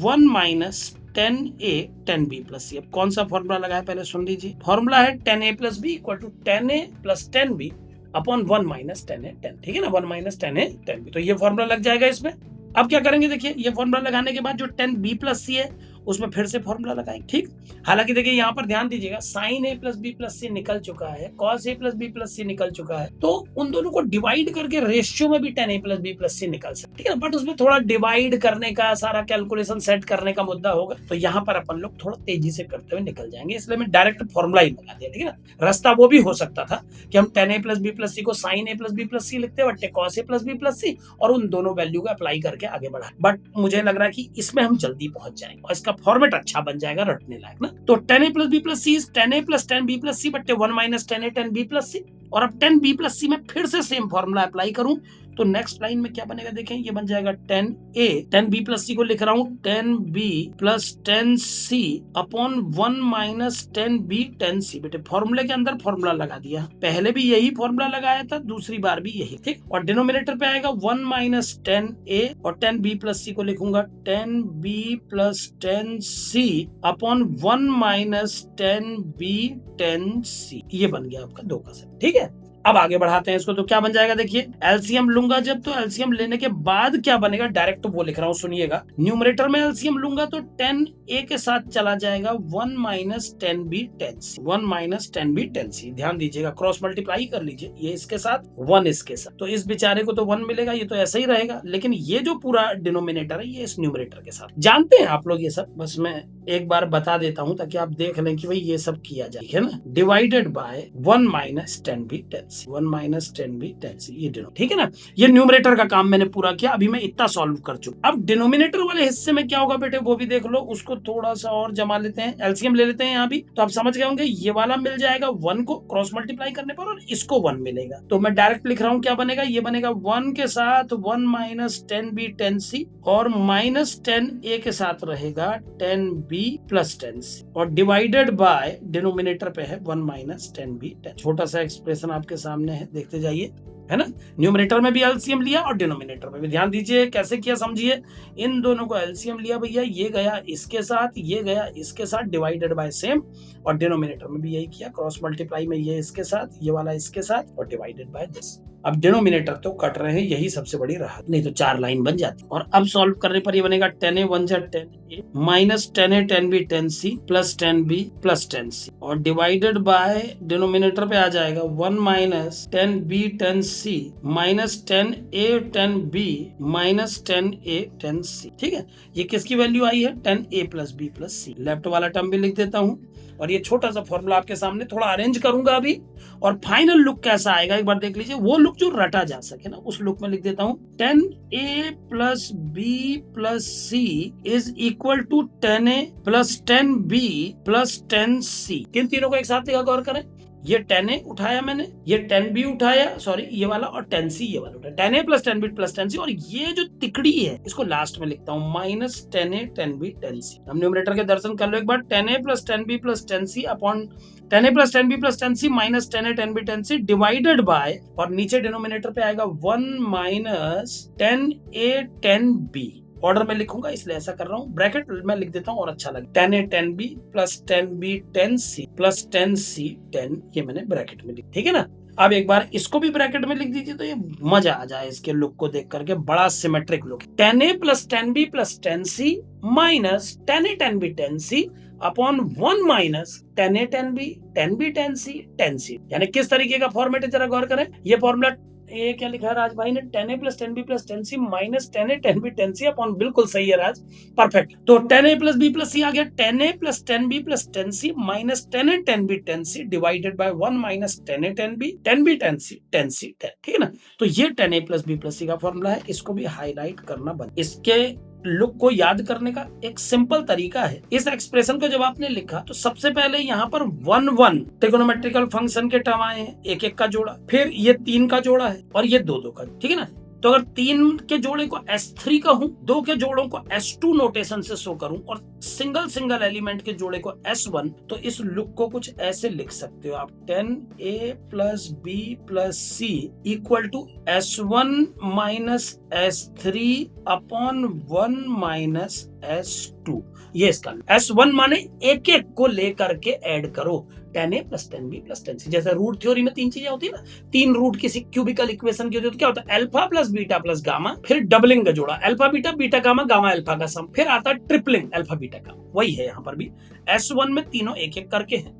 1 minus 10 a 10 b plus C. अब कौन सा फॉर्मूला लगाया पहले सुन लीजिए। फॉर्मूला है 10 a plus B equal to 10 a plus 10 b upon 1 minus 10 a 10, ठीक है ना। 1 माइनस 10 a 10 b, तो ये फॉर्मूला लग जाएगा इसमें। अब क्या करेंगे, देखिए ये फॉर्मूला लगाने के बाद जो 10 b प्लस सी है उसमें फिर से फॉर्मूला लगाएंगे। ठीक, हालांकि देखिए यहाँ पर ध्यान दीजिएगा, sign A plus B plus सी निकल चुका है, cos A plus B plus सी निकल चुका है, तो उन दोनों को डिवाइड करके रेशियो में भी ten A plus B plus सी निकल सकता है। ठीक है, बट उसमें थोड़ा डिवाइड करने का, सारा कैलकुलेशन सेट करने का मुद्दा होगा, तो यहाँ पर अपन लोग थोड़ा तेजी से करते हुए निकल जाएंगे, इसलिए मैं डायरेक्ट फॉर्मूला ही लगा दिया। ठीक है ना, रास्ता वो भी हो सकता था कि हम ten A plus B plus C को sign A plus B plus सी लिखते बट्टे cos A plus B plus C, और उन दोनों वैल्यू को अप्लाई करके आगे बढ़ा, बट मुझे लग रहा है कि इसमें हम जल्दी पहुंच जाएंगे और इसका फॉर्मेट अच्छा बन जाएगा, रटने लायक ना। तो ten A plus B plus C is ten A plus ten B plus C बट्टे one minus ten A ten B plus C, और अब टेन बी प्लस सी में फिर से सेम फॉर्मूला अप्लाई करूं तो नेक्स्ट लाइन में क्या बनेगा, देखें, ये बन जाएगा ten A, ten B plus C को लिख रहा हूं ten B plus ten C upon one minus ten B ten C. बेटे फॉर्मूले के अंदर फॉर्मूला लगा दिया, पहले भी यही फॉर्मूला लगाया था, दूसरी बार भी यही। ठीक, और डिनोमिनेटर पे आएगा वन माइनस टेन ए, और टेन बी प्लस सी को लिखूंगा ten B plus ten C upon one minus ten B ten C. ये बन गया आपका 2 का सेट। ठीक है, अब आगे बढ़ाते हैं इसको, तो क्या बन जाएगा, देखिए एलसीएम लूंगा जब, तो एलसीएम लेने के बाद क्या बनेगा, डायरेक्ट वो लिख रहा हूं, सुनिएगा। न्यूमरेटर में एलसीएम लूंगा तो 10a के साथ चला जाएगा 1 minus 10b 10c, 1 minus 10b 10c। ध्यान दीजिएगा, क्रॉस मल्टीप्लाई कर लीजिए, ये इसके साथ 1 इसके साथ, तो इस बेचारे को तो 1 मिलेगा, ये तो ऐसा ही रहेगा, लेकिन ये जो पूरा डिनोमिनेटर है ये इस न्यूमरेटर के साथ। जानते हैं आप लोग ये सब, बस मैं एक बार बता देता हूं ताकि आप देख लें कि भाई ये सब किया जाए, है ना। Divided by 1 minus 10b 10c, 1 minus 10b 10c, ये डिनो, ठीक है ना। ये न्यूमरेटर का काम मैंने पूरा किया, अभी मैं इतना सॉल्व कर चुका। अब डिनोमिनेटर वाले हिस्से में क्या होगा बेटे, वो भी देख लो, उसको थोड़ा सा और जमा लेते हैं, एलसीएम ले लेते हैं यहाँ भी, तो आप समझ गए होंगे, ये वाला मिल जाएगा 1 को क्रॉस मल्टीप्लाई करने पर, और इसको 1 मिलेगा, तो मैं डायरेक्ट लिख रहा हूँ, क्या बनेगा, ये बनेगा 1 के साथ 1 माइनस 10b 10c, और माइनस 10a के साथ रहेगा 10b प्लस 10c, और डिवाइडेड बाय डिनोमिनेटर पे है 1 माइनस 10b 10। छोटा सा एक्सप्रेशन आपके सामने है, देखते जाइए, है ना। न्यूमरेटर में भी एलसीएम लिया और डिनोमिनेटर में भी, ध्यान दीजिए कैसे किया, समझिए। इन दोनों को एलसीएम लिया भैया, ये गया इसके साथ, ये गया इसके साथ, डिवाइडेड बाय सेम, और डिनोमिनेटर में भी यही किया, क्रॉस मल्टीप्लाई में ये इसके साथ, ये वाला इसके साथ, और डिवाइडेड बाय दिस। अब डिनोमिनेटर तो कट रहे हैं, यही सबसे बड़ी राहत, नहीं तो 4 लाइन बन जाती। और अब सॉल्व करने पर ये बनेगा 10a 1 जा 10a minus 10a 10b 10c plus 10b plus 10c, और डिवाइडेड बाय डिनोमिनेटर पे आ जाएगा 1 minus 10b 10c minus 10a 10b minus 10a 10c। ठीक है, ये किसकी वैल्यू आई है, 10a plus b plus c। Left वाला टर्म भी लिख देता हूं, और ये छोटा सा फॉर्मूला आपके सामने थोड़ा अरेंज करूंगा अभी, और फाइनल लुक कैसा आएगा एक बार देख लीजिए, वो लुक जो रटा जा सके ना, उस लुक में लिख देता हूं 10a plus b plus c is equal to 10a plus 10b plus 10c। किन तीनों को एक साथ लिखा, गौर करें, ये 10a उठाया मैंने, ये 10b उठाया, सॉरी ये वाला, और 10c ये वाला उठाया, 10a plus 10b plus 10c, और ये जो तिकड़ी है इसको लास्ट में लिखता हूं माइनस 10a 10b 10c। हम न्यूमरेटर के दर्शन कर लो एक बार, 10a plus 10b plus 10c upon 10a plus 10b plus 10c minus 10a 10b 10c divided by, और नीचे डिनोमिनेटर पे आएगा 1 माइनस 10a 10b। ऑर्डर में लिखूंगा इसलिए ऐसा कर रहा हूँ, ब्रैकेट में लिख देता हूँ और अच्छा लगे, 10a 10b plus 10b 10c plus 10c 10, ये मैंने ब्रैकेट में लिख, ठीक है ना। अब एक बार इसको भी ब्रैकेट में लिख दीजिए, तो ये मजा आ जाए इसके लुक को देख करके, बड़ा symmetric look. 10a plus 10b plus 10c minus 10a 10b 10c upon 1 minus 10a 10b 10b 10c 10c, यानी किस तरीके का फॉर्मेट है जरा गौर करें। ये फॉर्मूला ये क्या लिखा है राज भाई ने, 10a plus 10b plus 10c minus 10a 10b 10c upon, बिल्कुल सही है राज, परफेक्ट। तो 10a plus b plus c आ गया 10a plus 10b plus 10c minus 10a 10b 10c divided by 1 minus 10a 10b 10b 10c 10c 10, ठीक है ना। तो ये 10a plus b plus c का फॉर्मूला है, इसको भी हाईलाइट करना बन। इसके लुक को याद करने का एक सिंपल तरीका है, इस एक्सप्रेशन को जब आपने लिखा तो सबसे पहले यहाँ पर 1 1 ट्रिगोनोमेट्रिकल फंक्शन के टर्म आए हैं, एक एक का जोड़ा, फिर ये 3 का जोड़ा है, और ये 2 2 का, ठीक है ना। तो अगर 3 के जोड़े को S3 कहूं, 2 के जोड़ों को S2 नोटेशन से शो करूं, और सिंगल सिंगल एलिमेंट के जोड़े को S1, तो इस लुक को कुछ ऐसे लिख सकते हो आप, 10a plus b plus c equal to S1 minus S3 upon 1 minus S2। ये इसका S1 माने एक एक को लेकर के ऐड करो, 10a plus 10b plus 10c। जैसे रूट थ्योरी में 3 चीजें होती है ना, 3 रूट किसी क्यूबिकल इक्वेशन की होती है, तो क्या होता है alpha plus beta plus gamma, फिर डबलिंग का जोड़ा alpha beta beta gamma gamma alpha का सम, फिर आता है ट्रिपलिंग अल्फा बीटा गामा। वही है यहाँ पर भी। S1 में तीनों एक एक करके हैं,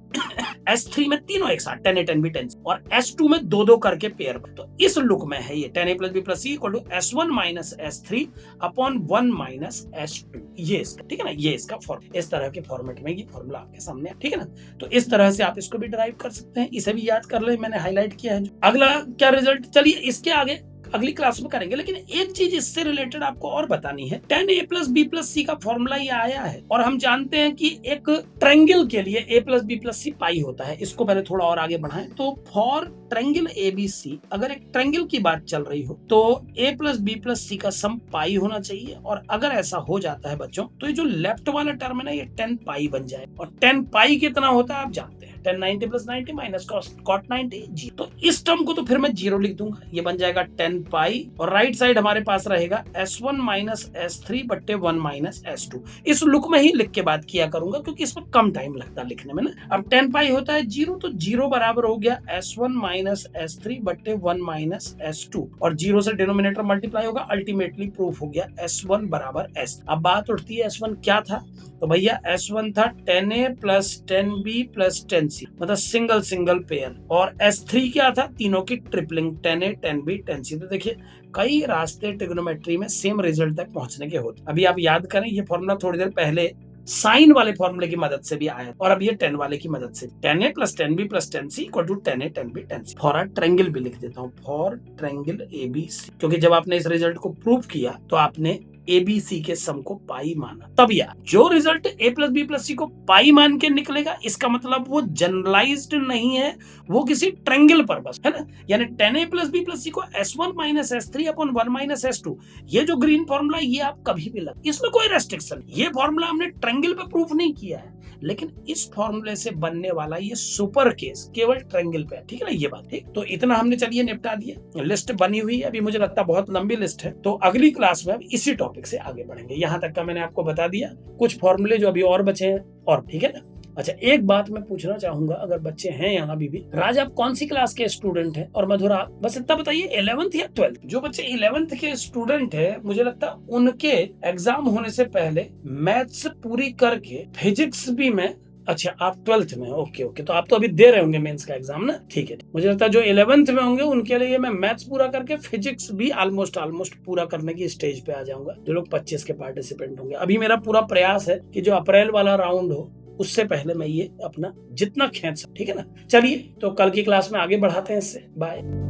S3 में तीनों एक साथ 10a 10b 10c, और S2 में दो दो करके पेयर। तो इस लुक में है ये 10a plus b plus c equal to S1 minus S3 upon 1 minus S2। ये इसका, ठीक है ना, ये इसका फॉर्म, इस तरह के फॉर्मेट में ये फॉर्मूला आपके सामने है, ठीक है ना। तो इस तरह से आप इसको भी ड्राइव कर सकते हैं, इसे भी याद कर ले, मैंने हाईलाइट किया है। अगला क्या रिजल्ट, चलिए इसके आगे अगली क्लास में करेंगे, लेकिन एक चीज इससे रिलेटेड आपको और बतानी है। 10a plus b plus C का फॉर्मूला ये आया है, और हम जानते हैं कि एक ट्रायंगल के लिए a प्लस b प्लस सी पाई होता है। इसको पहले थोड़ा और आगे बढ़ाएं, तो फॉर ट्रायंगल ABC, अगर एक ट्रायंगल की बात चल रही हो तो a plus b plus C का सम पाई होना चाहिए। और अगर ऐसा हो जाता है बच्चों, तो ये जो लेफ्ट वाला टर्म है ना, ये 10 पाई बन जाए। और 10 पाई कितना होता है आप जानते हैं, 10 90 प्लस 90 माइनस कॉट 90 जी। तो इस टर्म को तो फिर मैं 0 लिख दूंगा, ये बन जाएगा 10 पाई, और राइट साइड हमारे पास रहेगा S1 माइनस S3 बट्टे 1 माइनस S2। इस लुक में ही लिख के बात किया करूंगा, क्योंकि इसमें कम टाइम लगता है लिखने में ना। अब 10 पाई होता है 0, तो 0 बराबर हो गया S1 माइनस S3 बट्टे 1 माइनस S2, और 0 से डिनोमिनेटर मल्टीप्लाई होगा, अल्टीमेटली प्रूफ हो गया S1 बराबर S। अब बात उठती है S1 क्या था, तो भैया S1 था 10a plus 10b plus 10c, मतलब सिंगल सिंगल पेयर, और S3 क्या था, तीनों की ट्रिपलिंग 10a 10b 10c। तो देखिए कई रास्ते ट्रिग्नोमेट्री में सेम रिजल्ट तक पहुंचने के होते। अभी आप याद करें, ये फॉर्मूला थोड़ी देर पहले साइन वाले फॉर्मूले की मदद से भी आया, और अब ये 10 वाले की मदद से 10a plus 10b plus 10c equal to 10a 10b 10c। For a triangle भी लिख देता हूँ, फॉर ट्रायंगल ABC, क्योंकि जब आपने इस रिजल्ट को प्रूव किया तो आपने ABC के सम को पाई माना। तब यार जो result a plus b plus C को पाई मान के निकलेगा, इसका मतलब वो जनरलाइज्ड नहीं है, वो किसी ट्रायंगल पर बस है ना। यानी 10a plus b plus C को S1 minus S3 upon 1 minus S2, ये जो ग्रीन फॉर्मूला, ये आप कभी भी लग, इसमें कोई रेस्ट्रिक्शन। ये फॉर्मूला हमने ट्रायंगल पे प्रूफ नहीं किया है, लेकिन इस फॉर्मूले से बनने वाला ये सुपर केस केवल ट्रायंगल पे है, ठीक है ना, ये बात ठीक। तो इतना हमने चलिए निपटा दिया, लिस्ट बनी हुई है, अभी मुझे लगता है बहुत लंबी लिस्ट है। तो अगली क्लास में इसी टॉपिक से आगे बढ़ेंगे। यहाँ तक का मैंने आपको बता दिया, कुछ फॉर्मूले जो अभी और बचे हैं, और ठीक है ना। अच्छा, एक बात मैं पूछना चाहूंगा, अगर बच्चे हैं यहाँ भी राज, आप कौन सी क्लास के स्टूडेंट हैं, और मधुरा बस इतना बताइए 11th या 12th। जो बच्चे 11th के स्टूडेंट हैं, मुझे लगता है उनके एग्जाम होने से पहले मैथ्स पूरी करके फिजिक्स भी में, अच्छा आप 12th में, ओके ओके, तो आप तो अभी दे रहे होंगे मेंस का एग्जाम ना, ठीक है। मुझे लगता है जो 11th में होंगे उनके लिए मैं मैथ्स पूरा करके फिजिक्स भी ऑलमोस्ट पूरा करने की स्टेज पे आ जाऊंगा, जो लोग 25 के पार्टिसिपेंट होंगे। अभी मेरा पूरा प्रयास है कि जो अप्रैल वाला राउंड हो उससे पहले मैं ये अपना जितना खींच सकूं, ठीक है ना। चलिए, तो कल की क्लास में आगे बढ़ाते हैं इससे। बाय।